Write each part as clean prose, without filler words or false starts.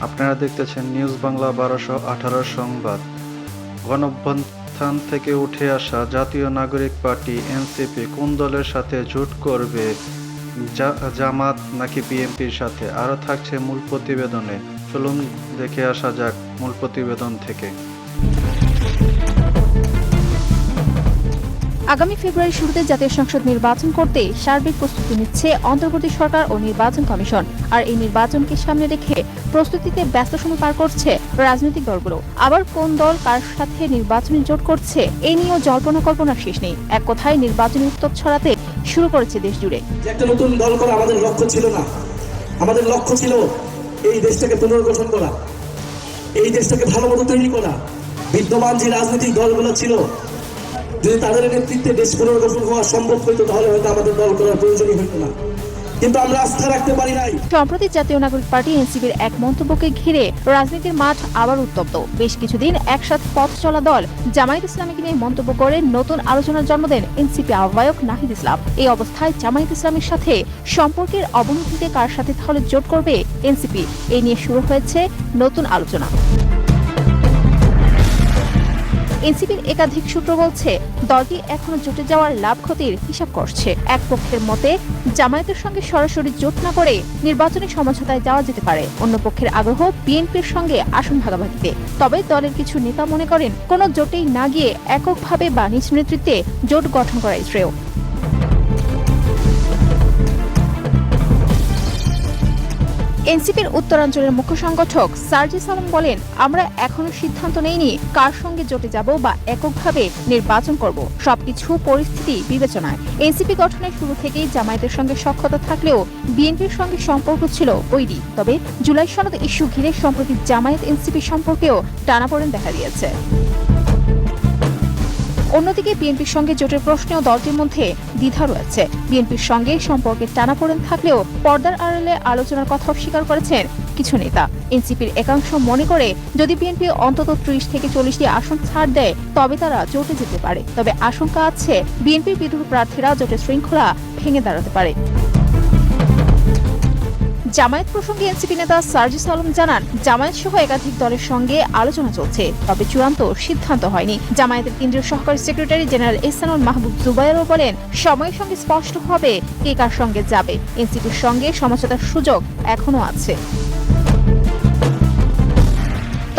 আপনারা দেখতেছেন নিউজ বাংলা 1218 সংবাদ। গণঅভ্যুত্থান থেকে উঠে আসা জাতীয় নাগরিক পার্টি এনসিপি কোন দলের সাথে জোট করবে, জামাত নাকি বিএনপির সাথে? আরও থাকছে মূল প্রতিবেদনে। চলুন দেখে আসা যাক মূল প্রতিবেদন থেকে। আগামী ফেব্রুয়ারির শুরুতে জাতীয় সংসদ নির্বাচন করতে সার্বিক প্রস্তুতি নিচ্ছে অন্তর্বর্তী সরকার ও নির্বাচন কমিশন। আর এই নির্বাচনকে সামনে রেখে প্রস্তুতিতে ব্যস্ত সময় পার করছে রাজনৈতিক দলগুলো। আবার কোন দল কার সাথে নির্বাচনী জোট করছে এই নিয়েও জল্পনা কল্পনার শেষ নেই। এক কথায় নির্বাচনী উত্তর ছড়াতে শুরু করেছে দেশ জুড়ে। একটা নতুন দল করা আমাদের লক্ষ্য ছিল না। আমাদের লক্ষ্য ছিল এই দেশটাকে পুনর্গঠন করা, এই দেশটাকে ভালো মতো তৈরি করা। বিদ্যমান যে রাজনৈতিক দলগুলো ছিল, যদি তাদের নেতৃত্বে দেশ পুনর্গঠন হওয়া সম্ভব হইতো তাহলে হয়তো আমাদের দল করার প্রয়োজনই হইতো না, কিন্তু আমরা আস্থা রাখতে পারি নাই। সম্প্রতি জাতীয় নাগরিক পার্টি এনসিপির এক মন্তব্যকে ঘিরে রাজনীতির মাঠ আবার উত্তপ্ত। বেশ কিছুদিন একসাথে পথ চলা দল জামায়াত ইসলামীকে নিয়ে মন্তব্য করে নতুন আলোচনার জন্ম দেন এনসিপি আহ্বায়ক নাহিদ ইসলাম। এই অবস্থায় জামায়াত ইসলামীর সাথে সম্পর্কের অবনতিতে কার সাথে তাহলে জোট করবে এনসিপি, এই নিয়ে শুরু হয়েছে নতুন আলোচনা। এনসিপির একাধিক সূত্র বলছে দলটি এখনো জোটে যাওয়ার লাভ ক্ষতির হিসাব করছে। এক পক্ষের মতে জামায়াতের সঙ্গে সরাসরি জোট না করে নির্বাচনী সমঝোতায় যাওয়া যেতে পারে। অন্য পক্ষের আগ্রহ বিএনপির সঙ্গে আসন ভাগাভাগিতে। তবে দলের কিছু নেতা মনে করেন কোনো জোটেই না গিয়ে এককভাবে বা নিজ নেতৃত্বে জোট গঠন করাই শ্রেয়। এনসিপির উত্তরাঞ্চলের মুখ্য সংগঠক সার্জিস আলম বলেন, আমরা এখনো সিদ্ধান্ত নেইনি কার সঙ্গে জোটে যাব বা এককভাবে নির্বাচন করব। সবকিছু পরিস্থিতি বিবেচনায়। এনসিপি গঠনের শুরু থেকেই জামায়াতের সঙ্গে সখ্যতা থাকলেও বিএনপির সঙ্গে সম্পর্ক ছিল বৈরী। তবে জুলাই সনদ ইস্যু ঘিরে সম্প্রতি জামায়াত এনসিপি সম্পর্কেও টানাপোড়েন দেখা দিয়েছে। অন্যদিকে বিএনপির সঙ্গে জোটের প্রশ্নেও দলটির মধ্যে দ্বিধা রয়েছে। বিএনপির সঙ্গে সম্পর্কের টানাপোড়েন থাকলেও পর্দার আড়ালে আলোচনার কথা অস্বীকার করেছেন কিছু নেতা। এনসিপির একাংশ মনে করে যদি বিএনপি অন্তত 30 থেকে 40টি আসন ছাড় দেয় তবে তারা জোটে যেতে পারে। তবে আশঙ্কা আছে বিএনপির বিদ্রোহী প্রার্থীরা জোটের শৃঙ্খলা ভেঙে দাঁড়াতে পারে। জামায়াত প্রসঙ্গে এনসিপি নেতা সার্জিস আলম জানান, জামায়াত সহ একাধিক দলের সঙ্গে আলোচনা চলছে, তবে চূড়ান্ত সিদ্ধান্ত হয়নি। জামায়াতের কেন্দ্রীয় সহকারী সেক্রেটারি জেনারেল এহসানুল মাহবুব জুবায়েরও বলেন, সময়ের সঙ্গে স্পষ্ট হবে কে কার সঙ্গে যাবে। এনসিপির সঙ্গে সমঝোতার সুযোগ এখনো আছে।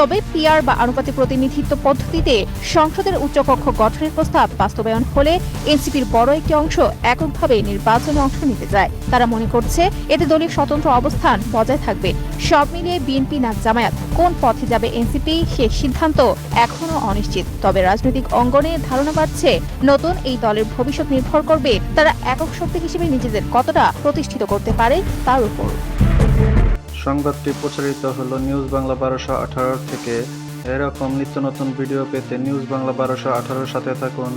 তবে পিআর বা আনুপাতিক প্রতিনিধিত্ব পদ্ধতিতে সংসদের উচ্চকক্ষ গঠনের প্রস্তাব বাস্তবায়ন হলে এনসিপির বড় একটি অংশ এককভাবে নির্বাচনে অংশ নিতে চায়। তারা মনে করছে এতে দলীয় স্বতন্ত্র অবস্থান বজায় থাকবে। সব মিলিয়ে বিএনপি না জামায়াত কোন পথে যাবে এনসিপি সে সিদ্ধান্ত এখনো অনিশ্চিত। তবে রাজনৈতিক অঙ্গনে ধারণা বাড়ছে নতুন এই দলের ভবিষ্যৎ নির্ভর করবে তারা একক শক্তি হিসেবে নিজেদের কতটা প্রতিষ্ঠিত করতে পারে তার উপর। সংবাদটি প্রচারিত হলো নিউজ বাংলা 1218 থেকে। এরকম নিত্য নতুন ভিডিও পেতে নিউজ বাংলা 1218 সাথে থাকুন।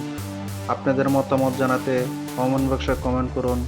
আপনাদের মতামত জানাতে কমেন্ট বক্সে কমেন্ট করুন।